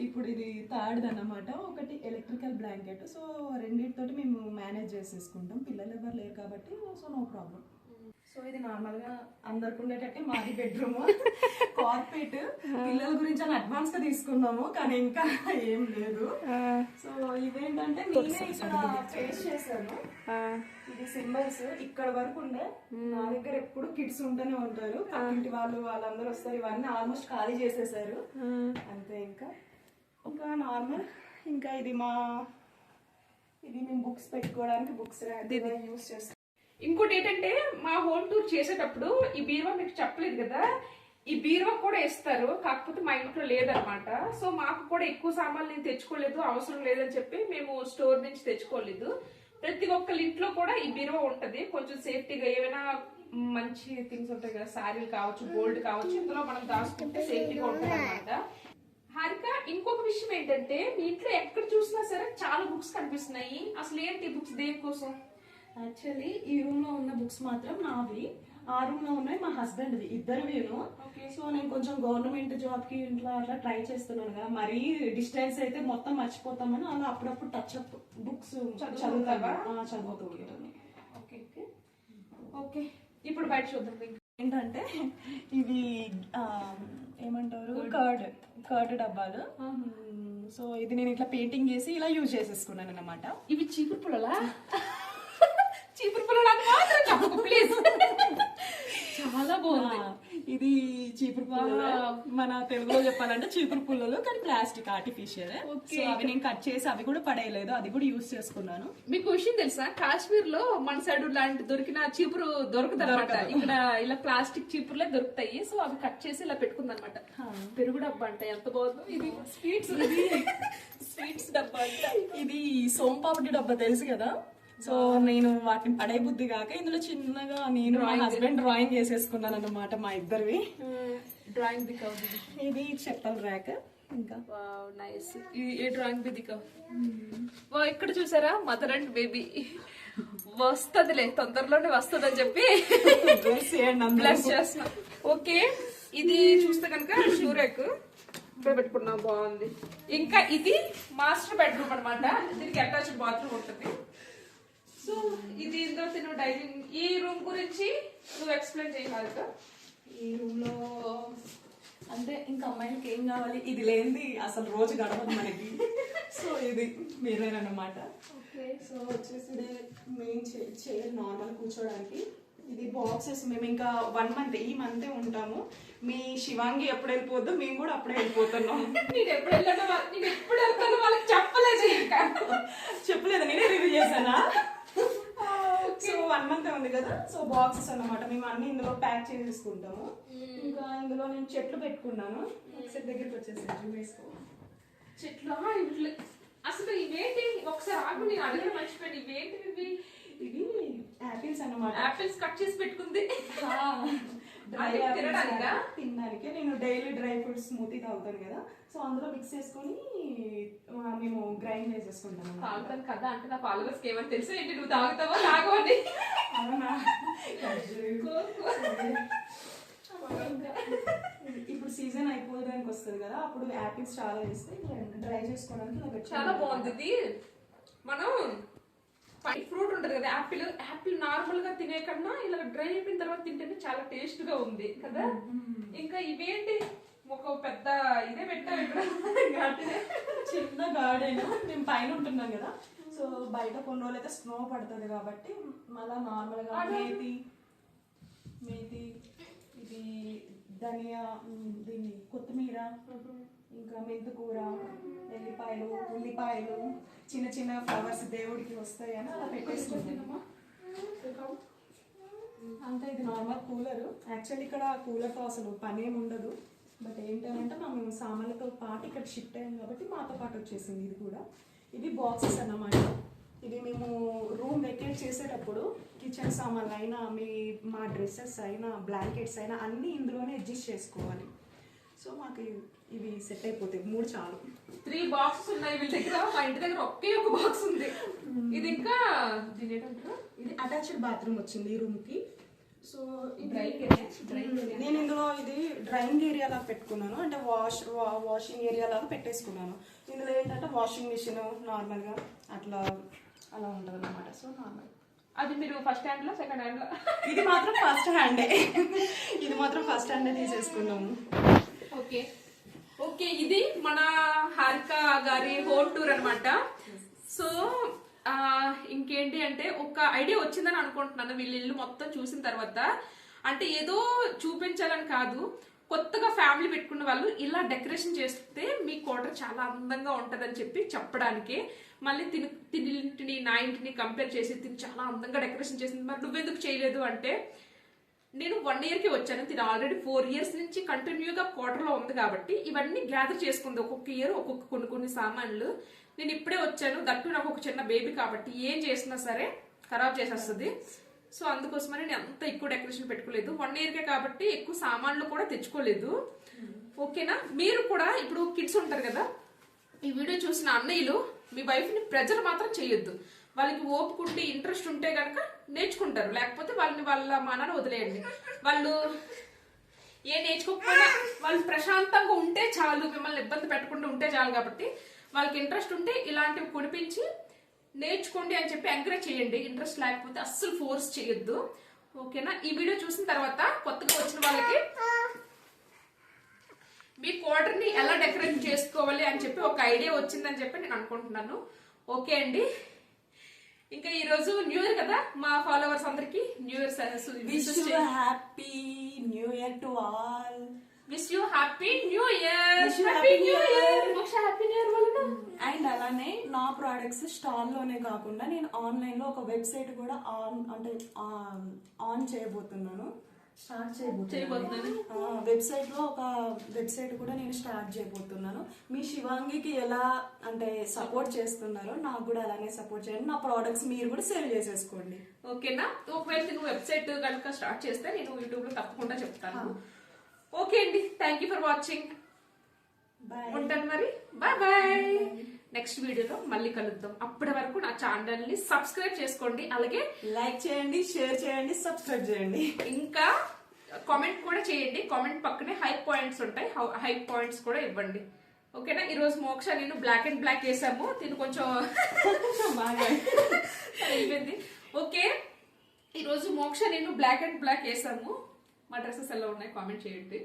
Speaker 2: ఇప్పుడు ఇది థర్డ్ అన్నమాట. ఒకటి ఎలక్ట్రికల్ బ్లాంకెట్. సో రెండింటితోటి మేము మేనేజ్ చేసేసుకుంటాం. పిల్లలు ఎవరు లేరు కాబట్టి సో నో ప్రాబ్లం. సో ఇది నార్మల్ గా అందరికి ఉండేటట్టే మాది బెడ్రూమ్. కార్పెట్ పిల్లల గురించి అని అడ్వాన్స్ గా తీసుకున్నాము, కానీ ఇంకా ఏం లేదు. సో ఇదేంటంటే నేనే ఇక్కడ ఫేస్ చేశాను. ఇది సింబల్స్ ఇక్కడ వరకు ఉండే. నా దగ్గర ఎప్పుడు కిడ్స్ ఉంటూనే ఉంటారు, పక్కింటి వాళ్ళందరూ వస్తారు. ఇవన్నీ ఆల్మోస్ట్ ఖాళీ చేసేసారు అంతే. ఇంకా నార్మల్. ఇంకా ఇది మేము బుక్స్ పెట్టుకోవడానికి బుక్స్ యూస్ చేస్తాం.
Speaker 1: ఇంకోటి ఏంటంటే మా హోమ్ టూర్ చేసేటప్పుడు ఈ బీరువా మీకు చెప్పలేదు కదా, ఈ బీరువా కూడా ఇస్తారు. కాకపోతే మా ఇంట్లో లేదనమాట. సో మాకు కూడా ఎక్కువ సామాన్లు నేను తెచ్చుకోలేదు, అవసరం లేదని చెప్పి మేము స్టోర్ నుంచి తెచ్చుకోలేదు. ప్రతి ఒక్కరి ఇంట్లో కూడా ఈ బీరువా ఉంటది. కొంచెం సేఫ్టీగా ఏమైనా మంచి థింగ్స్ ఉంటాయి కదా, శారీలు కావచ్చు, గోల్డ్ కావచ్చు, ఇందులో మనం దాచుకుంటే సేఫ్టీగా ఉంటుంది అనమాట. హారిక, ఇంకొక విషయం ఏంటంటే మీ ఇంట్లో ఎక్కడ చూసినా సరే చాలా బుక్స్ కనిపిస్తున్నాయి. అసలు ఏంటి బుక్స్ దేనికోసం?
Speaker 2: యాక్చువల్లీ ఈ రూమ్ లో ఉన్న బుక్స్ మాత్రం నావి, ఆ రూమ్ లో ఉన్నాయి మా హస్బెండ్ ఇద్దరువేను. సో నేను కొంచెం గవర్నమెంట్ జాబ్ కి ఇంట్లో అట్లా ట్రై చేస్తున్నాను కదా, మరీ డిస్టెన్స్ అయితే మొత్తం మర్చిపోతామని అలా అప్పుడప్పుడు టచ్ అప్ బుక్స్ చదువుతాను.
Speaker 1: ఓకే. ఇప్పుడు బయట చూద్దాం.
Speaker 2: ఏంటంటే ఇవి ఏమంటారు కర్డ్ డబ్బాలు. సో ఇది నేను ఇట్లా పెయింటింగ్ చేసి ఇలా యూజ్ చేసేసుకున్నాను అన్నమాట.
Speaker 1: ఇవి చీపురు పుల్లలా? చీపురు పుల్లలా మాత్రం చెప్పకు ప్లీజ్. చాలా బాగుంది.
Speaker 2: ఇది చీపురు పుల్లలు, మన తెలుగులో చెప్పాలంటే చీపురు పుల్లలు, కానీ ప్లాస్టిక్ ఆర్టిఫిషియల్. సో అవి నేను కట్ చేసి అవి కూడా పడేయలేదు, అది కూడా యూజ్ చేసుకున్నాను.
Speaker 1: మీకు విషయం తెలుసా, కాశ్మీర్ లో మన సైడ్ లాంటి దొరికిన చీపురు దొరకదు అనమాట. ఇక్కడ ఇలా ప్లాస్టిక్ చీపురులే దొరుకుతాయి. సో అవి కట్ చేసి ఇలా పెట్టుకుంది అనమాట. పెరుగు డబ్బా అంట, ఎంత బాగుందో. ఇది స్వీట్స్ డబ్బా అంట.
Speaker 2: ఇది సోంపాపిడి డబ్బా తెలుసు కదా. సో నేను వాటిని పడే బుద్ధి కాక ఇందులో చిన్నగా నేను మా హస్బెండ్ డ్రాయింగ్ చేసేసుకున్నాను అన్నమాట, మా ఇద్దరివి.
Speaker 1: డ్రాయింగ్ దిక్కు.
Speaker 2: ఇది చెప్పల ర్యాక్. ఇంకా
Speaker 1: నైస్. ఏ డ్రాయింగ్ బి దిక్కు. ఇక్కడ చూసారా, మదర్ అండ్ బేబీ. వస్తదిలే, తొందరలోనే వస్తుంది అని చెప్పి బ్లెస్ చేస్తున్నాం. ఓకే, ఇది చూస్తే కనుక షూరెక్ పెట్టుకున్నాం, బాగుంది. ఇంకా ఇది మాస్టర్ బెడ్రూమ్ అనమాట. దీనికి అటాచ్డ్ బాత్రూమ్ ఉంటుంది. సో ఇది ఇందులో తిను డైనింగ్. ఈ రూమ్ గురించి నువ్వు ఎక్స్ప్లెయిన్ చేయాలి.
Speaker 2: ఈ రూమ్ లో అంటే ఇంకా అమ్మాయికి ఏం కావాలి, ఇది లేనిది అసలు రోజు గడవదు మనకి. సో ఇది మీరేనమాట. సో వచ్చేసి మెయిన్ చైర్ నార్మల్ కూర్చోడానికి. ఇది బాక్సెస్. మేము ఇంకా 1 month ఈ మంతే ఉంటాము. మీ శివాంగి ఎప్పుడు వెళ్ళిపోద్దో మేము కూడా అప్పుడే వెళ్ళిపోతున్నాం.
Speaker 1: నేను ఎప్పుడు వెళ్తాను వాళ్ళకి చెప్పలేదు.
Speaker 2: చెప్పలేదు, నేనే రివ్యూ చేశానా. సో 1 month ఉంది కదా. సో బాక్సెస్ అన్నమాట, మేము అన్ని ఇందులో ప్యాక్ చేసేసుకుంటాము. ఇంకా ఇందులో నేను చెట్లు పెట్టుకున్నాను. ఒకసారి దగ్గరికి వచ్చేసి వేసుకో.
Speaker 1: చెట్లు అసలు ఇవేంటి, ఒకసారి ఆగు, నేను అడిగిన మర్చిపోయాను. ఇవేంటి ఇవి?
Speaker 2: ఇవి యాపిల్స్ అన్నమాట.
Speaker 1: యాపిల్స్ కట్ చేసి పెట్టుకుంది.
Speaker 2: తినడానికి. నేను డైలీ డ్రై ఫ్రూట్స్ స్మూతీ తాగుతాను కదా. సో అందులో మిక్స్ చేసుకొని మేము గ్రైండ్ చేసేసుకుంటాము.
Speaker 1: తాగుతాను కదా అంటే నా ఫాలోవర్స్ ఏమని తెలుసు ఏంటి, నువ్వు తాగుతావా తాగవని.
Speaker 2: అవునా? ఇప్పుడు సీజన్ అయిపోవడానికి వస్తుంది కదా, అప్పుడు యాపిల్స్ చాలా వేస్తే డ్రై చేసుకోవడానికి
Speaker 1: చాలా బాగుంది. ఇది మనం ఫ్రూట్ ఉంటుంది కదా, యాపిల్ నార్మల్ గా తినే కన్నా ఇలా డ్రై అయిపోయిన తర్వాత తింటేనే చాలా టేస్ట్ గా ఉంది కదా. ఇంకా ఇవేంటి, ఒక పెద్ద ఇదే పెట్టాం ఇక్కడ.
Speaker 2: చిన్న గార్డెన్. మేము పైన ఉంటున్నాం కదా. సో బయట కొన్ని రోజులు అయితే స్నో పడుతుంది కాబట్టి మళ్ళీ నార్మల్ గా మేతి, ఇది ధనియా, దీన్ని కొత్తిమీర, ఇంకా మెంతుకూర, ఎల్లిపాయలు, ఉల్లిపాయలు, చిన్న చిన్న ఫ్లవర్స్ దేవుడికి వస్తాయని అలా పెట్టేసుకుంటున్నామా. అంతే. ఇది నార్మల్ కూలర్. యాక్చువల్లీ ఇక్కడ కూలర్తో అసలు పని ఏమి ఉండదు. బట్ ఏంటంటే మేము సామాన్లతో పాటు ఇక్కడ షిఫ్ట్ అయ్యాం కాబట్టి మాతో పాటు వచ్చేసింది ఇది కూడా. ఇవి బాక్సెస్ అన్నమాట. ఇవి మేము రూమ్ వెకేట్ చేసేటప్పుడు కిచెన్ సామాన్లు అయినా, మా డ్రెస్సెస్ అయినా, బ్లాంకెట్స్ అయినా అన్నీ ఇందులోనే అడ్జస్ట్ చేసుకోవాలి. సో మాకు ఇవి సెట్ అయిపోతాయి. 3 చాలు.
Speaker 1: 3 బాక్సెస్ ఉన్నాయి వీళ్ళ దగ్గర. మా ఇంటి దగ్గర ఒకే ఒక బాక్స్ ఉంది. ఇది ఇంకా
Speaker 2: ఇది అటాచ్డ్ బాత్రూమ్ వచ్చింది ఈ రూమ్ కి. సో నేను ఇందులో ఇది డ్రైయింగ్ ఏరియా లాగా పెట్టుకున్నాను, అంటే వాషింగ్ ఏరియా లాగా పెట్టేసుకున్నాను. ఇందులో ఏంటంటే వాషింగ్ మిషన్ నార్మల్గా అలా ఉంటుంది అన్నమాట. So normal.
Speaker 1: అది మీరు ఫస్ట్ హ్యాండ్ లో సెకండ్ హ్యాండ్ లో?
Speaker 2: ఇది మాత్రం ఫస్ట్ హ్యాండే. ఇది మాత్రం ఫస్ట్ హ్యాండే తీసేసుకున్నాము.
Speaker 1: ఓకే ఓకే, ఇది మన హారిక గారి హోమ్ టూర్ అనమాట. సో ఇంకేంటి అంటే ఒక ఐడియా వచ్చిందని అనుకుంటున్నాను వీళ్ళ ఇల్లు మొత్తం చూసిన తర్వాత. అంటే ఏదో చూపించాలని కాదు, కొత్తగా ఫ్యామిలీ పెట్టుకున్న వాళ్ళు ఇలా డెకరేషన్ చేస్తే మీ క్వార్టర్ చాలా అందంగా ఉంటదని చెప్పి చెప్పడానికి. మళ్ళీ తిని ఇంటిని నా ఇంటిని కంపేర్ చేసి తిని చాలా అందంగా డెకరేషన్ చేసింది, మరి నువ్వెందుకు చేయలేదు అంటే, నేను 1 yearకి వచ్చాను, తిని ఆల్రెడీ 4 years నుంచి కంటిన్యూగా క్వార్టర్లో ఉంది కాబట్టి ఇవన్నీ గ్యాదర్ చేసుకుంది. ఒక్కొక్క ఇయర్ ఒక్కొక్క కొన్ని సామాన్లు. నేను ఇప్పుడే వచ్చాను, దట్టు నాకు ఒక చిన్న బేబీ కాబట్టి ఏం చేసినా సరే ఖరాబ్ చేసేస్తుంది. సో అందుకోసమని నేను అంత ఎక్కువ డెకరేషన్ పెట్టుకోలేదు. 1 yearకే కాబట్టి ఎక్కువ సామాన్లు కూడా తెచ్చుకోలేదు. ఓకేనా? మీరు కూడా ఇప్పుడు కిడ్స్ ఉంటారు కదా, ఈ వీడియో చూసిన అన్నయ్యలు మీ వైఫ్ని ప్రెజర్ మాత్రం చేయొద్దు. వాళ్ళకి ఓపుకుంటే ఇంట్రెస్ట్ ఉంటే కనుక నేర్చుకుంటారు, లేకపోతే వాళ్ళని వాళ్ళ మానాన్ని వదిలేయండి. వాళ్ళు నేర్చుకోకపోయినా వాళ్ళు ప్రశాంతంగా ఉంటే చాలు, మిమ్మల్ని ఇబ్బంది పెట్టకుండా ఉంటే చాలు. కాబట్టి వాళ్ళకి ఇంట్రెస్ట్ ఉంటే ఇలాంటివి కొనిపించి నేర్చుకోండి అని చెప్పి ఎంకరేజ్ చేయండి. ఇంట్రెస్ట్ లేకపోతే అస్సలు ఫోర్స్ చేయొద్దు. ఓకేనా? ఈ వీడియో చూసిన తర్వాత కొత్తగా వచ్చిన వాళ్ళకి మీ క్వార్టర్ ని ఎలా డెకరేట్ చేసుకోవాలి అని చెప్పి ఒక ఐడియా వచ్చిందని చెప్పి నేను అనుకుంటున్నాను. ఓకే అండి, ఇంకా ఈ రోజు న్యూ ఇయర్ కదా, మా ఫాలోవర్స్ అందరికి new year
Speaker 2: happy new year to all.
Speaker 1: Wish you happy new year.
Speaker 2: Wish you happy new year.
Speaker 1: Happy new year వలన.
Speaker 2: అండ్ అలానే నా ప్రోడక్ట్స్ స్టాల్ లోనే కాకుండా నేను ఆన్లైన్ లో ఒక వెబ్సైట్ కూడా ఆన్ చేయబోతున్నాను, స్టార్ట్ చేయబోతున్నాను. వెబ్సైట్ లో ఒక వెబ్సైట్ కూడా నేను స్టార్ట్ చేయబోతున్నాను. మీ శివాంగికి ఎలా అంటే సపోర్ట్ చేస్తున్నారో నాకు కూడా అలానే సపోర్ట్ చేయండి. నా ప్రోడక్ట్స్ మీరు కూడా సేల్ చేసేసుకోండి.
Speaker 1: ఓకేనా? ఒకవేళ నువ్వు వెబ్సైట్ కనుక స్టార్ట్ చేస్తే నేను యూట్యూబ్ లో తప్పకుండా చెప్తాను. ఓకే అండి, thank you for watching.
Speaker 2: Bye.
Speaker 1: ఉంటాను మరి, బాయ్ బాయ్. నెక్స్ట్ వీడియోలో మళ్ళీ కలుద్దాం. అప్పటి వరకు నా ఛానల్ ని సబ్స్క్రైబ్ చేసుకోండి, అలాగే
Speaker 2: లైక్ చేయండి, షేర్ చేయండి, సబ్స్క్రైబ్ చేయండి.
Speaker 1: ఇంకా కామెంట్ కూడా చేయండి. కామెంట్ పక్కనే హైప్ పాయింట్స్ ఉంటాయి, హైప్ పాయింట్స్ కూడా ఇవ్వండి. ఓకేనా? ఈ రోజు మోక్ష నేను బ్లాక్ అండ్ బ్లాక్ వేసాము, తిను కొంచెం
Speaker 2: బాగా
Speaker 1: అయిపోయింది. ఓకే, ఈ రోజు మోక్ష నేను బ్లాక్ అండ్ బ్లాక్ వేసాము. మా డ్రెస్సెస్ ఎలా ఉన్నాయి కామెంట్ చేయండి.